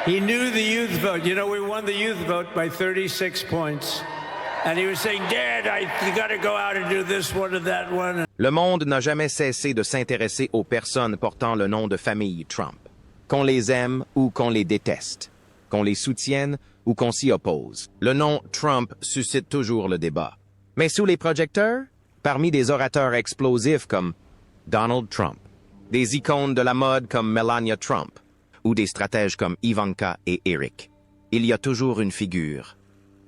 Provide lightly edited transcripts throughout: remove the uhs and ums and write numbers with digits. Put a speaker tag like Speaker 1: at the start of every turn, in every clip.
Speaker 1: He knew the youth vote. You know, we won the youth vote by 36 points. And he was saying, Dad, you got to go out and do this one and that one.
Speaker 2: Le monde n'a jamais cessé de s'intéresser aux personnes portant le nom de famille Trump. Qu'on les aime ou qu'on les déteste. Qu'on les soutienne ou qu'on s'y oppose. Le nom Trump suscite toujours le débat. Mais sous les projecteurs, parmi des orateurs explosifs comme Donald Trump, des icônes de la mode comme Melania Trump, ou des stratèges comme Ivanka et Eric, il y a toujours une figure,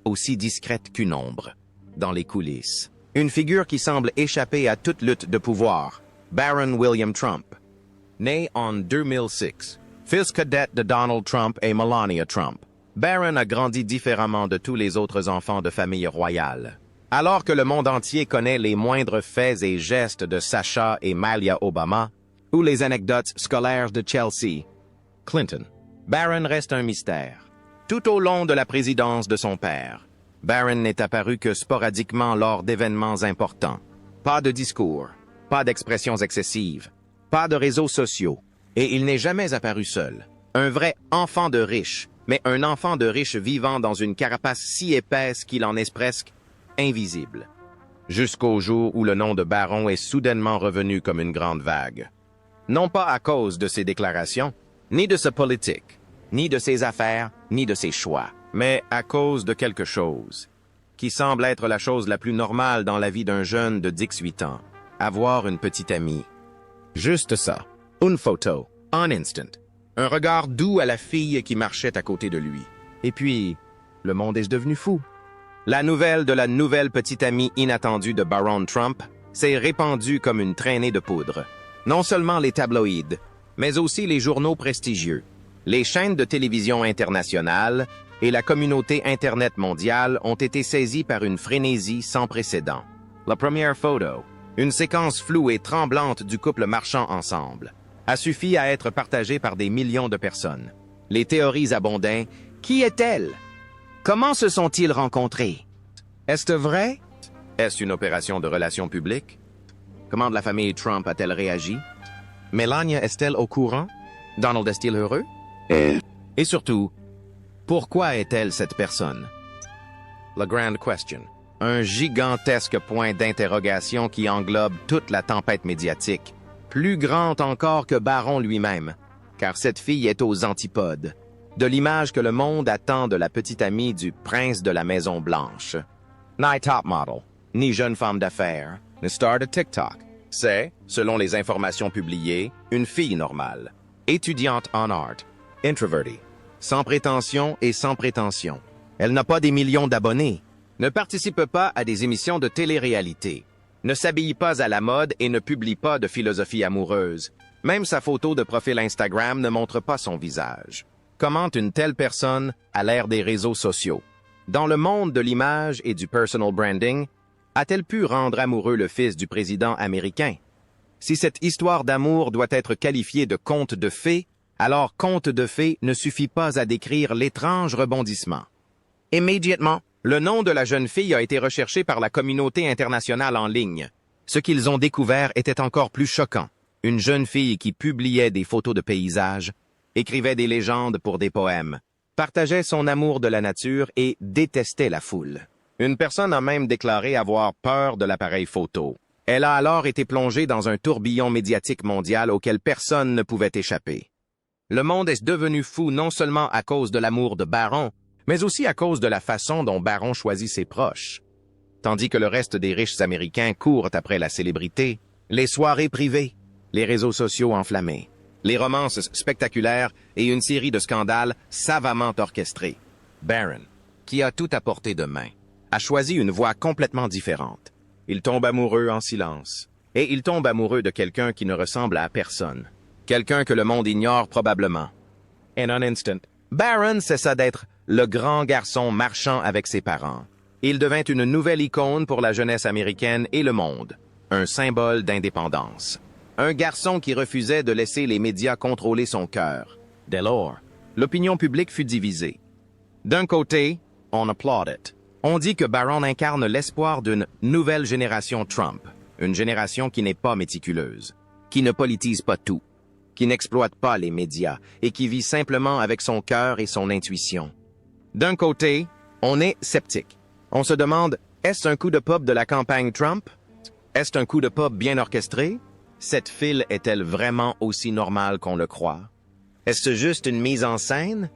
Speaker 2: aussi discrète qu'une ombre, dans les coulisses. Une figure qui semble échapper à toute lutte de pouvoir, Barron William Trump. Né en 2006, fils cadet de Donald Trump et Melania Trump, Barron a grandi différemment de tous les autres enfants de famille royale. Alors que le monde entier connaît les moindres faits et gestes de Sasha et Malia Obama, ou les anecdotes scolaires de Chelsea Clinton, Barron reste un mystère. Tout au long de la présidence de son père, Barron n'est apparu que sporadiquement lors d'événements importants. Pas de discours, pas d'expressions excessives, pas de réseaux sociaux, et il n'est jamais apparu seul. Un vrai enfant de riche, mais un enfant de riche vivant dans une carapace si épaisse qu'il en est presque invisible. Jusqu'au jour où le nom de Barron est soudainement revenu comme une grande vague. Non pas à cause de ses déclarations, ni de sa politique, ni de ses affaires, ni de ses choix, mais à cause de quelque chose, qui semble être la chose la plus normale dans la vie d'un jeune de 18 ans, avoir une petite amie. Juste ça, une photo, un instant, un regard doux à la fille qui marchait à côté de lui. Et puis, le monde est devenu fou. La nouvelle de la nouvelle petite amie inattendue de Barron Trump s'est répandue comme une traînée de poudre. Non seulement les tabloïds, mais aussi les journaux prestigieux, les chaînes de télévision internationales et la communauté Internet mondiale ont été saisies par une frénésie sans précédent. La première photo, une séquence floue et tremblante du couple marchant ensemble, a suffi à être partagée par des millions de personnes. Les théories abondaient. Qui est-elle? Comment se sont-ils rencontrés? Est-ce vrai? Est-ce une opération de relations publiques? Comment la famille Trump a-t-elle réagi? Melania est-elle au courant? Donald est-il heureux? Et surtout, pourquoi est-elle cette personne? La grande question. Un gigantesque point d'interrogation qui englobe toute la tempête médiatique, plus grand encore que Barron lui-même, car cette fille est aux antipodes de l'image que le monde attend de la petite amie du prince de la Maison Blanche. Ni top model, ni jeune femme d'affaires, ni star de TikTok. C'est, selon les informations publiées, une fille normale, étudiante en art, introvertie, sans prétention et sans prétention. Elle n'a pas des millions d'abonnés, ne participe pas à des émissions de télé-réalité, ne s'habille pas à la mode et ne publie pas de philosophie amoureuse. Même sa photo de profil Instagram ne montre pas son visage. Comment une telle personne à l'ère des réseaux sociaux, dans le monde de l'image et du personal branding, a-t-elle pu rendre amoureux le fils du président américain? Si cette histoire d'amour doit être qualifiée de conte de fées, alors conte de fées ne suffit pas à décrire l'étrange rebondissement. Immédiatement, le nom de la jeune fille a été recherché par la communauté internationale en ligne. Ce qu'ils ont découvert était encore plus choquant. Une jeune fille qui publiait des photos de paysages, écrivait des légendes pour des poèmes, partageait son amour de la nature et détestait la foule. Une personne a même déclaré avoir peur de l'appareil photo. Elle a alors été plongée dans un tourbillon médiatique mondial auquel personne ne pouvait échapper. Le monde est devenu fou non seulement à cause de l'amour de Barron, mais aussi à cause de la façon dont Barron choisit ses proches. Tandis que le reste des riches Américains courent après la célébrité, les soirées privées, les réseaux sociaux enflammés, les romances spectaculaires et une série de scandales savamment orchestrés. Barron, qui a tout à portée de main, a choisi une voie complètement différente. Il tombe amoureux en silence. Et il tombe amoureux de quelqu'un qui ne ressemble à personne. Quelqu'un que le monde ignore probablement. In an instant, Barron cessa d'être le grand garçon marchant avec ses parents. Il devint une nouvelle icône pour la jeunesse américaine et le monde. Un symbole d'indépendance. Un garçon qui refusait de laisser les médias contrôler son cœur. Dès lors, l'opinion publique fut divisée. D'un côté, on applaudit. On dit que Barron incarne l'espoir d'une nouvelle génération Trump, une génération qui n'est pas méticuleuse, qui ne politise pas tout, qui n'exploite pas les médias et qui vit simplement avec son cœur et son intuition. D'un côté, on est sceptique. On se demande, est-ce un coup de pub de la campagne Trump? Est-ce un coup de pub bien orchestré? Cette file est-elle vraiment aussi normale qu'on le croit? Est-ce juste une mise en scène?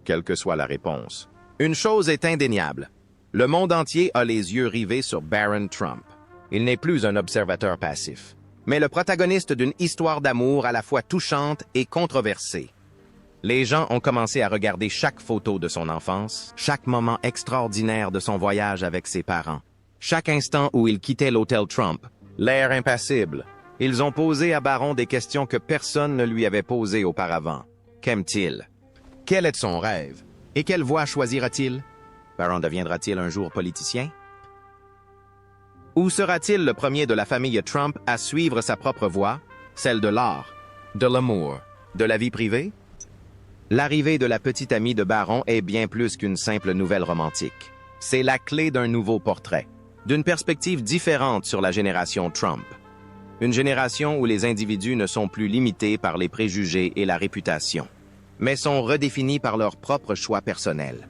Speaker 2: Quelle que soit la réponse. Une chose est indéniable. Le monde entier a les yeux rivés sur Barron Trump. Il n'est plus un observateur passif, mais le protagoniste d'une histoire d'amour à la fois touchante et controversée. Les gens ont commencé à regarder chaque photo de son enfance, chaque moment extraordinaire de son voyage avec ses parents, chaque instant où il quittait l'hôtel Trump, l'air impassible. Ils ont posé à Barron des questions que personne ne lui avait posées auparavant. Qu'aime-t-il? Quel est son rêve? Et quelle voie choisira-t-il? Barron deviendra-t-il un jour politicien? Ou sera-t-il le premier de la famille Trump à suivre sa propre voie, celle de l'art, de l'amour, de la vie privée? L'arrivée de la petite amie de Barron est bien plus qu'une simple nouvelle romantique. C'est la clé d'un nouveau portrait, d'une perspective différente sur la génération Trump. Une génération où les individus ne sont plus limités par les préjugés et la réputation, mais sont redéfinis par leurs propres choix personnels.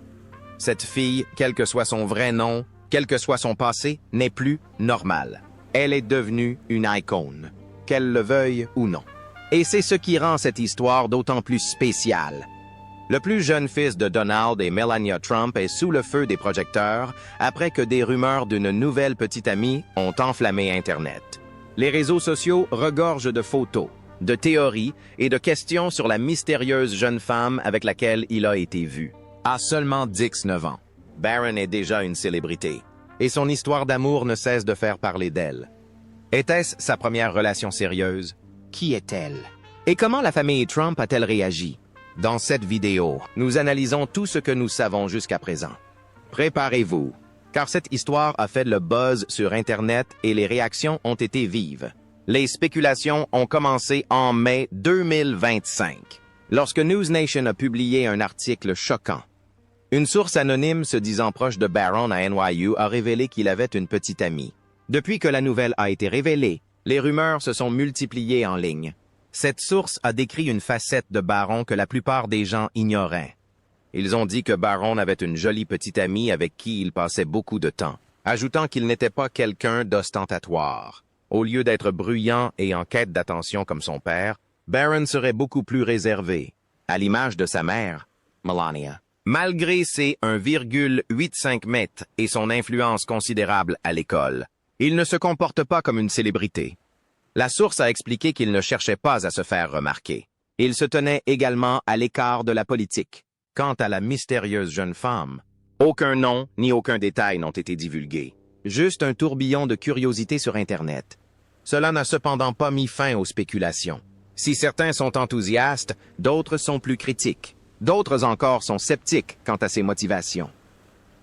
Speaker 2: Cette fille, quel que soit son vrai nom, quel que soit son passé, n'est plus normale. Elle est devenue une icône, qu'elle le veuille ou non. Et c'est ce qui rend cette histoire d'autant plus spéciale. Le plus jeune fils de Donald et Melania Trump est sous le feu des projecteurs après que des rumeurs d'une nouvelle petite amie ont enflammé Internet. Les réseaux sociaux regorgent de photos, de théories et de questions sur la mystérieuse jeune femme avec laquelle il a été vu. À seulement 19 ans, Barron est déjà une célébrité, et son histoire d'amour ne cesse de faire parler d'elle. Était-ce sa première relation sérieuse? Qui est-elle? Et comment la famille Trump a-t-elle réagi? Dans cette vidéo, nous analysons tout ce que nous savons jusqu'à présent. Préparez-vous, car cette histoire a fait le buzz sur Internet et les réactions ont été vives. Les spéculations ont commencé en mai 2025, lorsque NewsNation a publié un article choquant. Une source anonyme se disant proche de Barron à NYU a révélé qu'il avait une petite amie. Depuis que la nouvelle a été révélée, les rumeurs se sont multipliées en ligne. Cette source a décrit une facette de Barron que la plupart des gens ignoraient. Ils ont dit que Barron avait une jolie petite amie avec qui il passait beaucoup de temps, ajoutant qu'il n'était pas quelqu'un d'ostentatoire. Au lieu d'être bruyant et en quête d'attention comme son père, Barron serait beaucoup plus réservé, à l'image de sa mère, Melania. Malgré ses 1,85 mètres et son influence considérable à l'école, il ne se comporte pas comme une célébrité. La source a expliqué qu'il ne cherchait pas à se faire remarquer. Il se tenait également à l'écart de la politique. Quant à la mystérieuse jeune femme, aucun nom ni aucun détail n'ont été divulgués. Juste un tourbillon de curiosité sur Internet. Cela n'a cependant pas mis fin aux spéculations. Si certains sont enthousiastes, d'autres sont plus critiques. D'autres encore sont sceptiques quant à ses motivations.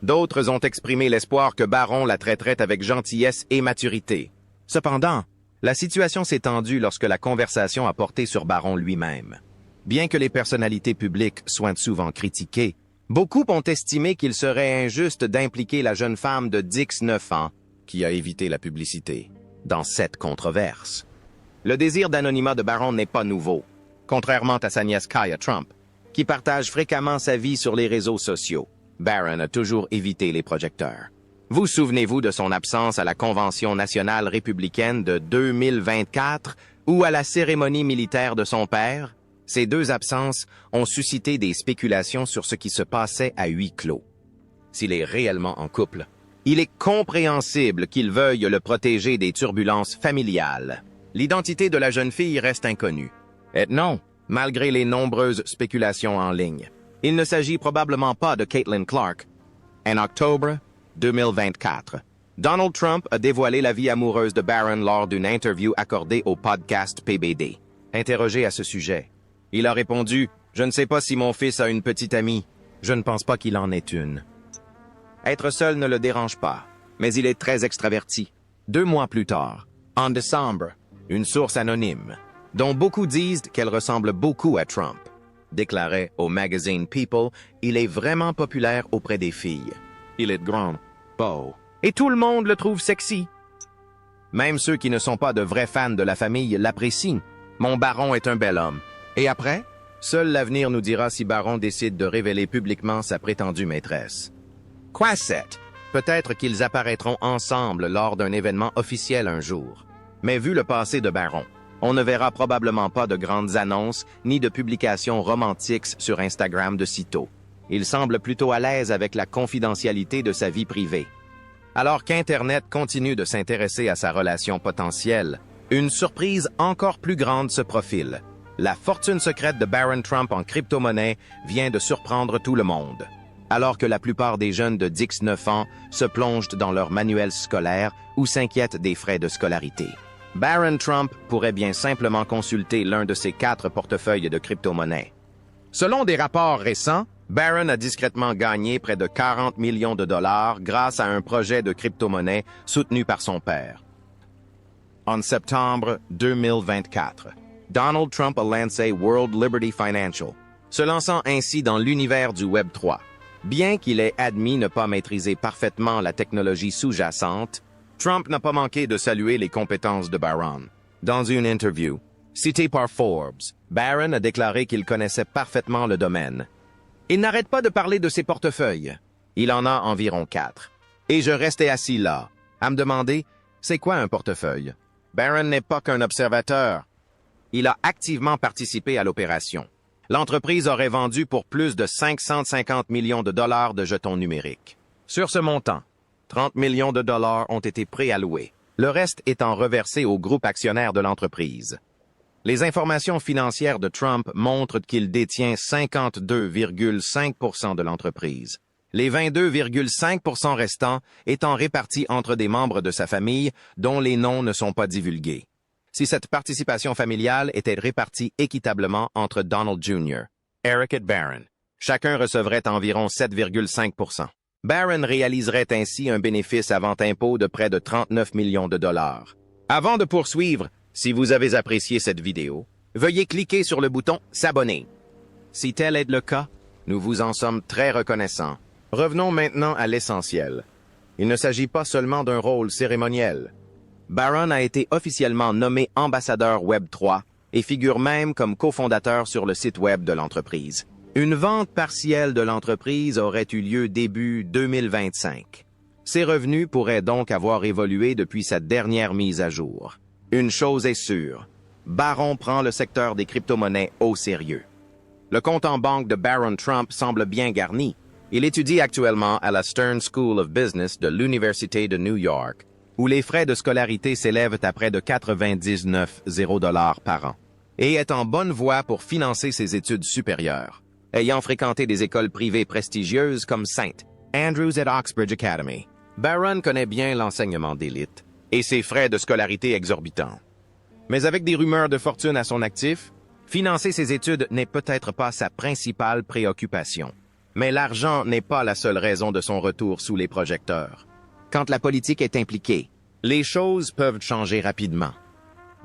Speaker 2: D'autres ont exprimé l'espoir que Barron la traiterait avec gentillesse et maturité. Cependant, la situation s'est tendue lorsque la conversation a porté sur Barron lui-même. Bien que les personnalités publiques soient souvent critiquées, beaucoup ont estimé qu'il serait injuste d'impliquer la jeune femme de 19 ans, qui a évité la publicité, dans cette controverse. Le désir d'anonymat de Barron n'est pas nouveau, contrairement à sa nièce Kaya Trump, qui partage fréquemment sa vie sur les réseaux sociaux. Barron a toujours évité les projecteurs. Vous souvenez-vous de son absence à la Convention nationale républicaine de 2024 ou à la cérémonie militaire de son père? Ces deux absences ont suscité des spéculations sur ce qui se passait à huis clos. S'il est réellement en couple, il est compréhensible qu'il veuille le protéger des turbulences familiales. L'identité de la jeune fille reste inconnue. Et non, malgré les nombreuses spéculations en ligne, il ne s'agit probablement pas de Caitlin Clark. En octobre 2024, Donald Trump a dévoilé la vie amoureuse de Barron lors d'une interview accordée au podcast PBD. Interrogé à ce sujet, il a répondu « Je ne sais pas si mon fils a une petite amie. Je ne pense pas qu'il en ait une. » Être seul ne le dérange pas, mais il est très extraverti. 2 mois plus tard, en décembre, une source anonyme, dont beaucoup disent qu'elle ressemble beaucoup à Trump, déclarait au magazine People « Il est vraiment populaire auprès des filles. Il est grand, beau, et tout le monde le trouve sexy. » Même ceux qui ne sont pas de vrais fans de la famille l'apprécient. Mon baron est un bel homme. Et après? Seul l'avenir nous dira si Baron décide de révéler publiquement sa prétendue maîtresse. Quaset? Peut-être qu'ils apparaîtront ensemble lors d'un événement officiel un jour. Mais vu le passé de Baron, on ne verra probablement pas de grandes annonces ni de publications romantiques sur Instagram de sitôt. Il semble plutôt à l'aise avec la confidentialité de sa vie privée. Alors qu'Internet continue de s'intéresser à sa relation potentielle, une surprise encore plus grande se profile. La fortune secrète de Barron Trump en crypto-monnaie vient de surprendre tout le monde. Alors que la plupart des jeunes de 19 ans se plongent dans leurs manuels scolaires ou s'inquiètent des frais de scolarité. Barron Trump pourrait bien simplement consulter l'un de ses 4 portefeuilles de crypto-monnaie. Selon des rapports récents, Barron a discrètement gagné près de 40 millions de dollars grâce à un projet de crypto-monnaie soutenu par son père. En septembre 2024, Donald Trump a lancé World Liberty Financial, se lançant ainsi dans l'univers du Web 3. Bien qu'il ait admis ne pas maîtriser parfaitement la technologie sous-jacente, Trump n'a pas manqué de saluer les compétences de Barron. Dans une interview, citée par Forbes, Barron a déclaré qu'il connaissait parfaitement le domaine. Il n'arrête pas de parler de ses portefeuilles. Il en a environ 4. Et je restais assis là, à me demander, c'est quoi un portefeuille? Barron n'est pas qu'un observateur. Il a activement participé à l'opération. L'entreprise aurait vendu pour plus de 550 millions de dollars de jetons numériques. Sur ce montant, 30 millions de dollars ont été préalloués, le reste étant reversé au groupe actionnaire de l'entreprise. Les informations financières de Trump montrent qu'il détient 52,5% de l'entreprise, les 22,5% restants étant répartis entre des membres de sa famille dont les noms ne sont pas divulgués. Si cette participation familiale était répartie équitablement entre Donald Jr., Eric et Barron, chacun recevrait environ 7,5%. Barron réaliserait ainsi un bénéfice avant impôt de près de 39 millions de dollars. Avant de poursuivre, si vous avez apprécié cette vidéo, veuillez cliquer sur le bouton « S'abonner ». Si tel est le cas, nous vous en sommes très reconnaissants. Revenons maintenant à l'essentiel. Il ne s'agit pas seulement d'un rôle cérémoniel. Barron a été officiellement nommé ambassadeur Web3 et figure même comme cofondateur sur le site web de l'entreprise. Une vente partielle de l'entreprise aurait eu lieu début 2025. Ses revenus pourraient donc avoir évolué depuis sa dernière mise à jour. Une chose est sûre, Barron prend le secteur des crypto-monnaies au sérieux. Le compte en banque de Barron Trump semble bien garni. Il étudie actuellement à la Stern School of Business de l'Université de New York, où les frais de scolarité s'élèvent à près de 99,0 $ par an, et est en bonne voie pour financer ses études supérieures, ayant fréquenté des écoles privées prestigieuses comme St. Andrews et Oxbridge Academy. Barron connaît bien l'enseignement d'élite et ses frais de scolarité exorbitants. Mais avec des rumeurs de fortune à son actif, financer ses études n'est peut-être pas sa principale préoccupation. Mais l'argent n'est pas la seule raison de son retour sous les projecteurs. Quand la politique est impliquée, les choses peuvent changer rapidement.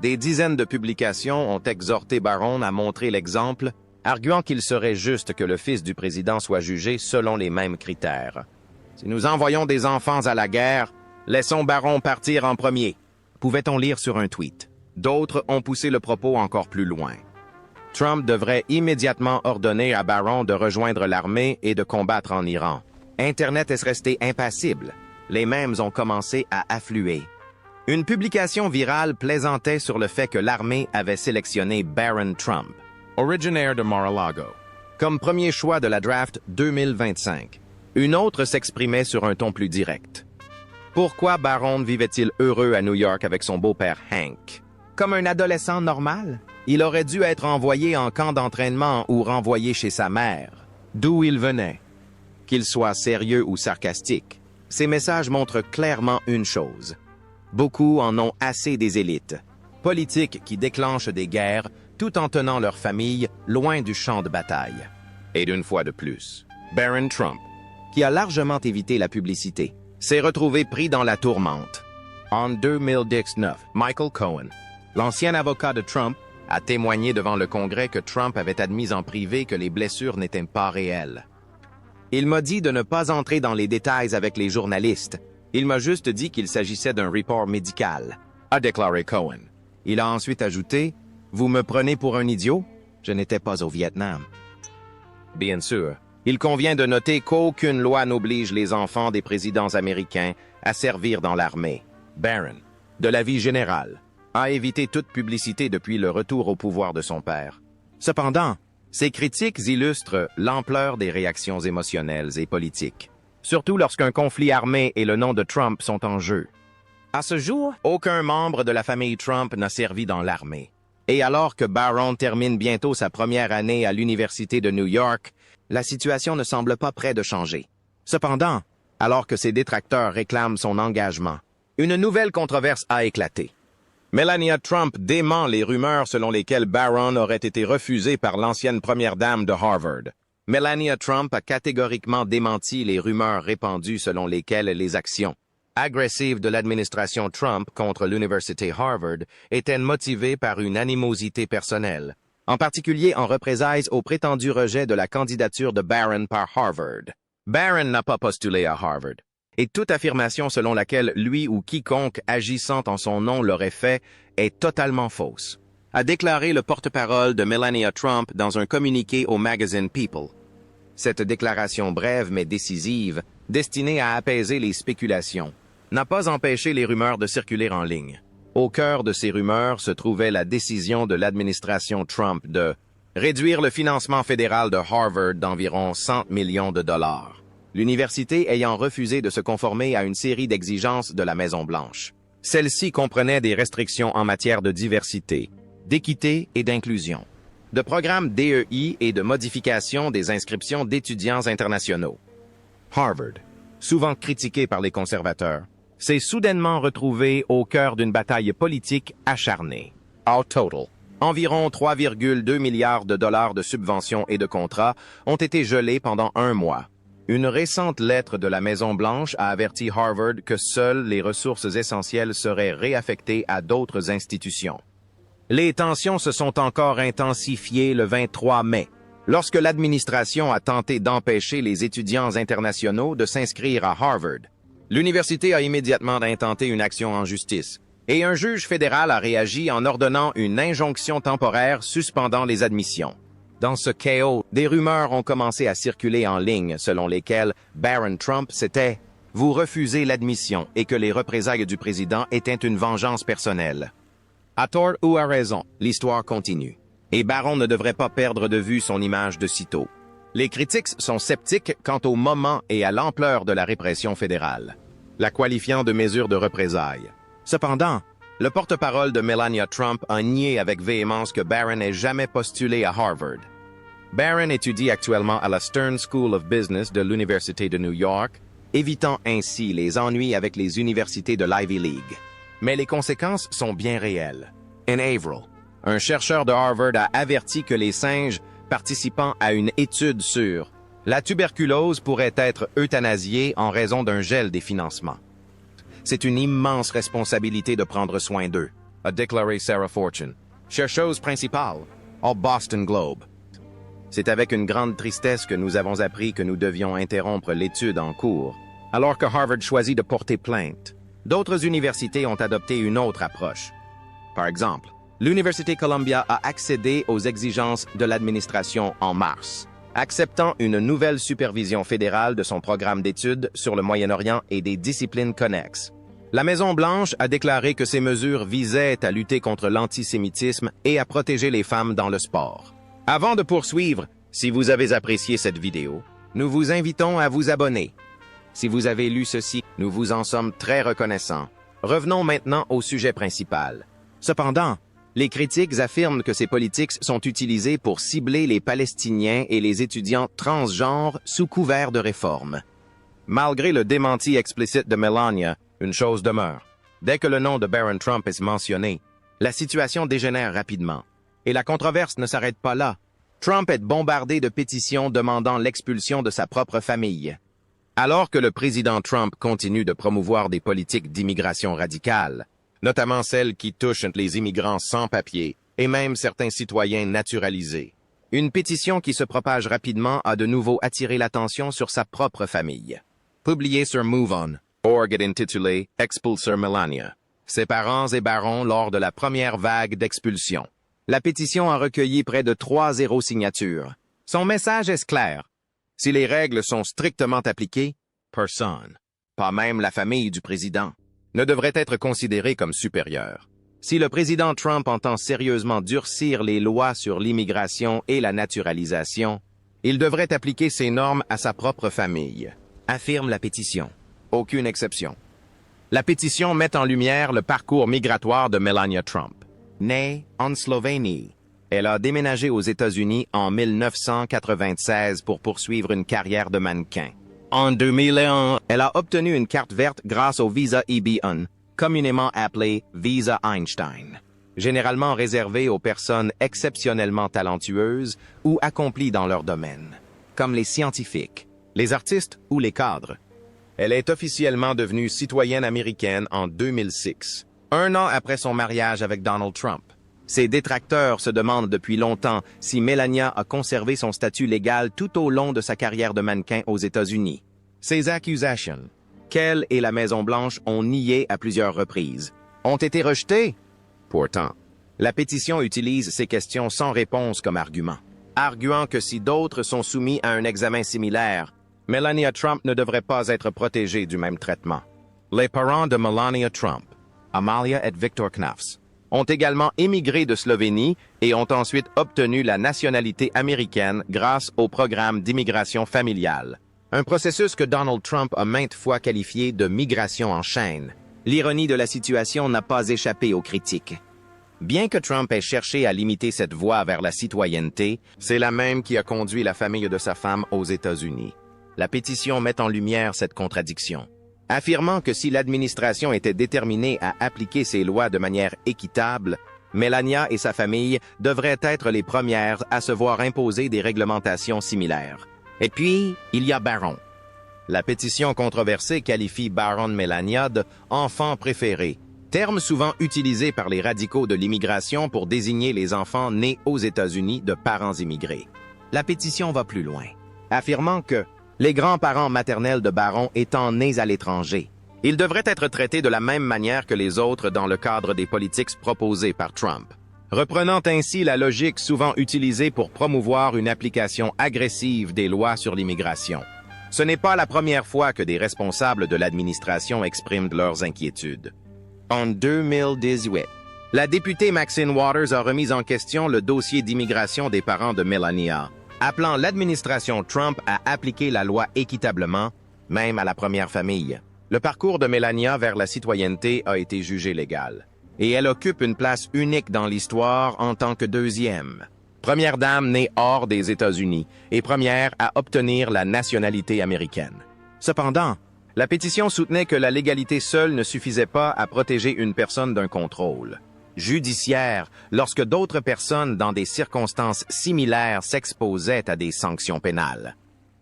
Speaker 2: Des dizaines de publications ont exhorté Barron à montrer l'exemple, arguant qu'il serait juste que le fils du président soit jugé selon les mêmes critères. Si nous envoyons des enfants à la guerre, laissons Barron partir en premier, pouvait-on lire sur un tweet. D'autres ont poussé le propos encore plus loin. Trump devrait immédiatement ordonner à Barron de rejoindre l'armée et de combattre en Iran. Internet est resté impassible. Les mêmes ont commencé à affluer. Une publication virale plaisantait sur le fait que l'armée avait sélectionné Barron Trump, originaire de Mar-a-Lago, comme premier choix de la draft 2025. Une autre s'exprimait sur un ton plus direct. Pourquoi Barron vivait-il heureux à New York avec son beau-père Hank? Comme un adolescent normal? Il aurait dû être envoyé en camp d'entraînement ou renvoyé chez sa mère. D'où il venait? Qu'il soit sérieux ou sarcastique, ces messages montrent clairement une chose. Beaucoup en ont assez des élites, politiques qui déclenchent des guerres tout en tenant leur famille loin du champ de bataille. Et d'une fois de plus, Barron Trump, qui a largement évité la publicité, s'est retrouvé pris dans la tourmente. En 2019, Michael Cohen, l'ancien avocat de Trump, a témoigné devant le Congrès que Trump avait admis en privé que les blessures n'étaient pas réelles. Il m'a dit de ne pas entrer dans les détails avec les journalistes. Il m'a juste dit qu'il s'agissait d'un report médical, a déclaré Cohen. Il a ensuite ajouté, Vous me prenez pour un idiot? Je n'étais pas au Vietnam. Bien sûr, il convient de noter qu'aucune loi n'oblige les enfants des présidents américains à servir dans l'armée. Barron, de la vie générale, a évité toute publicité depuis le retour au pouvoir de son père. Cependant, ces critiques illustrent l'ampleur des réactions émotionnelles et politiques, surtout lorsqu'un conflit armé et le nom de Trump sont en jeu. À ce jour, aucun membre de la famille Trump n'a servi dans l'armée. Et alors que Barron termine bientôt sa première année à l'Université de New York, la situation ne semble pas près de changer. Cependant, alors que ses détracteurs réclament son engagement, une nouvelle controverse a éclaté. Melania Trump dément les rumeurs selon lesquelles Barron aurait été refusé par l'ancienne première dame de Harvard. Melania Trump a catégoriquement démenti les rumeurs répandues selon lesquelles les actions agressives de l'administration Trump contre l'université Harvard étaient motivées par une animosité personnelle, en particulier en représailles au prétendu rejet de la candidature de Barron par Harvard. Barron n'a pas postulé à Harvard, et toute affirmation selon laquelle lui ou quiconque agissant en son nom l'aurait fait est totalement fausse, a déclaré le porte-parole de Melania Trump dans un communiqué au magazine People. Cette déclaration brève mais décisive, destinée à apaiser les spéculations, n'a pas empêché les rumeurs de circuler en ligne. Au cœur de ces rumeurs se trouvait la décision de l'administration Trump de réduire le financement fédéral de Harvard d'environ 100 millions de dollars, l'université ayant refusé de se conformer à une série d'exigences de la Maison-Blanche. Celles-ci comprenaient des restrictions en matière de diversité, d'équité et d'inclusion, de programmes DEI et de modification des inscriptions d'étudiants internationaux. Harvard, souvent critiqué par les conservateurs, s'est soudainement retrouvé au cœur d'une bataille politique acharnée. Au total, environ 3,2 milliards de dollars de subventions et de contrats ont été gelés pendant un mois. Une récente lettre de la Maison-Blanche a averti Harvard que seules les ressources essentielles seraient réaffectées à d'autres institutions. Les tensions se sont encore intensifiées le 23 mai, lorsque l'administration a tenté d'empêcher les étudiants internationaux de s'inscrire à Harvard. L'université a immédiatement intenté une action en justice, et un juge fédéral a réagi en ordonnant une injonction temporaire suspendant les admissions. Dans ce chaos, des rumeurs ont commencé à circuler en ligne selon lesquelles Barron Trump s'était « vous refusez l'admission » et que les représailles du président étaient une vengeance personnelle. À tort ou à raison, l'histoire continue, et Barron ne devrait pas perdre de vue son image de sitôt. Les critiques sont sceptiques quant au moment et à l'ampleur de la répression fédérale, la qualifiant de mesure de représailles. Cependant, le porte-parole de Melania Trump a nié avec véhémence que Barron ait jamais postulé à Harvard. Barron étudie actuellement à la Stern School of Business de l'Université de New York, évitant ainsi les ennuis avec les universités de l'Ivy League. Mais les conséquences sont bien réelles. En avril, un chercheur de Harvard a averti que les singes participant à une étude sur la tuberculose pourraient être euthanasiés en raison d'un gel des financements. C'est une immense responsabilité de prendre soin d'eux, a déclaré Sarah Fortune, chercheuse principale au Boston Globe. C'est avec une grande tristesse que nous avons appris que nous devions interrompre l'étude en cours, alors que Harvard choisit de porter plainte. D'autres universités ont adopté une autre approche. Par exemple, l'Université Columbia a accédé aux exigences de l'administration en mars, acceptant une nouvelle supervision fédérale de son programme d'études sur le Moyen-Orient et des disciplines connexes. La Maison-Blanche a déclaré que ces mesures visaient à lutter contre l'antisémitisme et à protéger les femmes dans le sport. Avant de poursuivre, si vous avez apprécié cette vidéo, nous vous invitons à vous abonner. Si vous avez lu ceci, nous vous en sommes très reconnaissants. Revenons maintenant au sujet principal. Cependant, les critiques affirment que ces politiques sont utilisées pour cibler les Palestiniens et les étudiants transgenres sous couvert de réforme. Malgré le démenti explicite de Melania, une chose demeure. Dès que le nom de Barron Trump est mentionné, la situation dégénère rapidement. Et la controverse ne s'arrête pas là. Trump est bombardé de pétitions demandant l'expulsion de sa propre famille. Alors que le président Trump continue de promouvoir des politiques d'immigration radicales, notamment celles qui touchent les immigrants sans papier et même certains citoyens naturalisés, une pétition qui se propage rapidement a de nouveau attiré l'attention sur sa propre famille. Publiée sur MoveOn, org est intitulé « Expulser Melania », ses parents et Barron lors de la première vague d'expulsion. La pétition a recueilli près de 3,0 signatures. Son message est clair. Si les règles sont strictement appliquées, personne, pas même la famille du président, ne devrait être considéré comme supérieur. Si le président Trump entend sérieusement durcir les lois sur l'immigration et la naturalisation, il devrait appliquer ces normes à sa propre famille, affirme la pétition. Aucune exception. La pétition met en lumière le parcours migratoire de Melania Trump. Née en Slovénie, elle a déménagé aux États-Unis en 1996 pour poursuivre une carrière de mannequin. En 2001, elle a obtenu une carte verte grâce au visa EB-1, communément appelé Visa Einstein, généralement réservé aux personnes exceptionnellement talentueuses ou accomplies dans leur domaine, comme les scientifiques, les artistes ou les cadres. Elle est officiellement devenue citoyenne américaine en 2006, un an après son mariage avec Donald Trump. Ses détracteurs se demandent depuis longtemps si Melania a conservé son statut légal tout au long de sa carrière de mannequin aux États-Unis. Ces accusations, qu'elle et la Maison-Blanche ont niées à plusieurs reprises, ont été rejetées. Pourtant, la pétition utilise ces questions sans réponse comme argument, arguant que si d'autres sont soumis à un examen similaire, Melania Trump ne devrait pas être protégée du même traitement. Les parents de Melania Trump, Amalia et Victor Knafs, ont également émigré de Slovénie et ont ensuite obtenu la nationalité américaine grâce au programme d'immigration familiale. Un processus que Donald Trump a maintes fois qualifié de migration en chaîne. L'ironie de la situation n'a pas échappé aux critiques. Bien que Trump ait cherché à limiter cette voie vers la citoyenneté, c'est la même qui a conduit la famille de sa femme aux États-Unis. La pétition met en lumière cette contradiction, affirmant que si l'administration était déterminée à appliquer ces lois de manière équitable, Melania et sa famille devraient être les premières à se voir imposer des réglementations similaires. Et puis, il y a Barron. La pétition controversée qualifie Barron Melania de « enfant préféré », terme souvent utilisé par les radicaux de l'immigration pour désigner les enfants nés aux États-Unis de parents immigrés. La pétition va plus loin, affirmant que les grands-parents maternels de Barron étant nés à l'étranger, ils devraient être traités de la même manière que les autres dans le cadre des politiques proposées par Trump, reprenant ainsi la logique souvent utilisée pour promouvoir une application agressive des lois sur l'immigration. Ce n'est pas la première fois que des responsables de l'administration expriment leurs inquiétudes. En 2018, la députée Maxine Waters a remis en question le dossier d'immigration des parents de Melania, appelant l'administration Trump à appliquer la loi équitablement, même à la première famille. Le parcours de Melania vers la citoyenneté a été jugé légal, et elle occupe une place unique dans l'histoire en tant que deuxième. Première dame née hors des États-Unis et première à obtenir la nationalité américaine. Cependant, la pétition soutenait que la légalité seule ne suffisait pas à protéger une personne d'un contrôle judiciaire lorsque d'autres personnes dans des circonstances similaires s'exposaient à des sanctions pénales.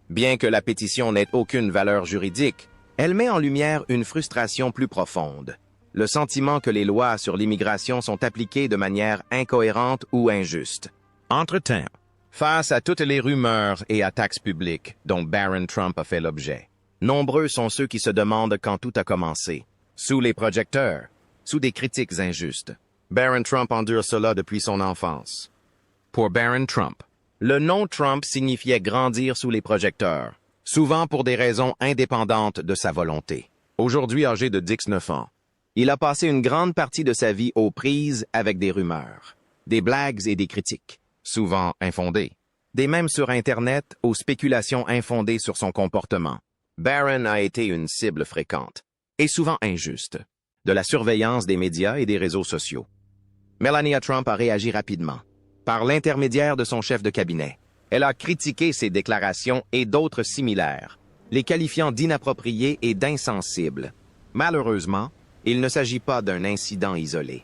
Speaker 2: Bien que la pétition n'ait aucune valeur juridique, elle met en lumière une frustration plus profonde, le sentiment que les lois sur l'immigration sont appliquées de manière incohérente ou injuste. Entre-temps, face à toutes les rumeurs et attaques publiques dont Barron Trump a fait l'objet, nombreux sont ceux qui se demandent quand tout a commencé, sous les projecteurs, sous des critiques injustes. Barron Trump endure cela depuis son enfance. Pour Barron Trump, le nom Trump signifiait grandir sous les projecteurs, souvent pour des raisons indépendantes de sa volonté. Aujourd'hui âgé de 19 ans, il a passé une grande partie de sa vie aux prises avec des rumeurs, des blagues et des critiques, souvent infondées, des mèmes sur Internet aux spéculations infondées sur son comportement. Barron a été une cible fréquente, et souvent injuste, de la surveillance des médias et des réseaux sociaux. Melania Trump a réagi rapidement, par l'intermédiaire de son chef de cabinet. Elle a critiqué ces déclarations et d'autres similaires, les qualifiant d'inappropriées et d'insensibles. Malheureusement, il ne s'agit pas d'un incident isolé.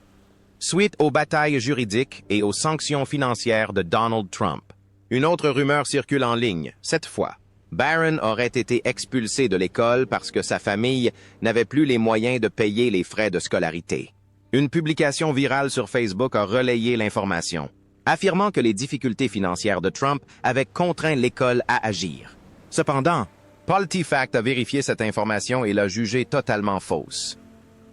Speaker 2: Suite aux batailles juridiques et aux sanctions financières de Donald Trump, une autre rumeur circule en ligne, cette fois. Barron aurait été expulsé de l'école parce que sa famille n'avait plus les moyens de payer les frais de scolarité. Une publication virale sur Facebook a relayé l'information, affirmant que les difficultés financières de Trump avaient contraint l'école à agir. Cependant, PolitiFact a vérifié cette information et l'a jugée totalement fausse.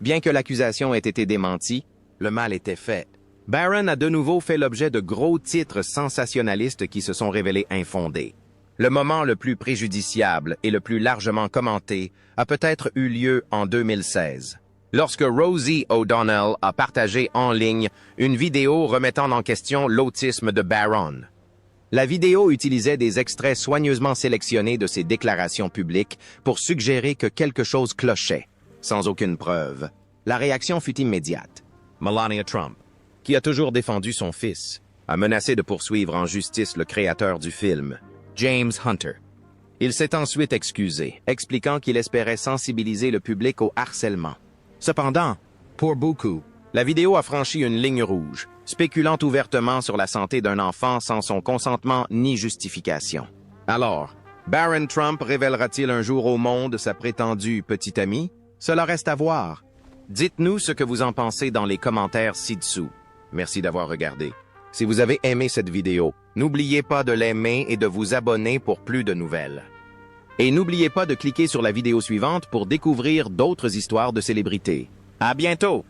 Speaker 2: Bien que l'accusation ait été démentie, le mal était fait. Barron a de nouveau fait l'objet de gros titres sensationnalistes qui se sont révélés infondés. Le moment le plus préjudiciable et le plus largement commenté a peut-être eu lieu en 2016, lorsque Rosie O'Donnell a partagé en ligne une vidéo remettant en question l'autisme de Barron. La vidéo utilisait des extraits soigneusement sélectionnés de ses déclarations publiques pour suggérer que quelque chose clochait, sans aucune preuve. La réaction fut immédiate. Melania Trump, qui a toujours défendu son fils, a menacé de poursuivre en justice le créateur du film, James Hunter. Il s'est ensuite excusé, expliquant qu'il espérait sensibiliser le public au harcèlement. Cependant, pour beaucoup, la vidéo a franchi une ligne rouge, spéculant ouvertement sur la santé d'un enfant sans son consentement ni justification. Alors, Barron Trump révélera-t-il un jour au monde sa prétendue petite amie? Cela reste à voir. Dites-nous ce que vous en pensez dans les commentaires ci-dessous. Merci d'avoir regardé. Si vous avez aimé cette vidéo, n'oubliez pas de l'aimer et de vous abonner pour plus de nouvelles. Et n'oubliez pas de cliquer sur la vidéo suivante pour découvrir d'autres histoires de célébrités. À bientôt!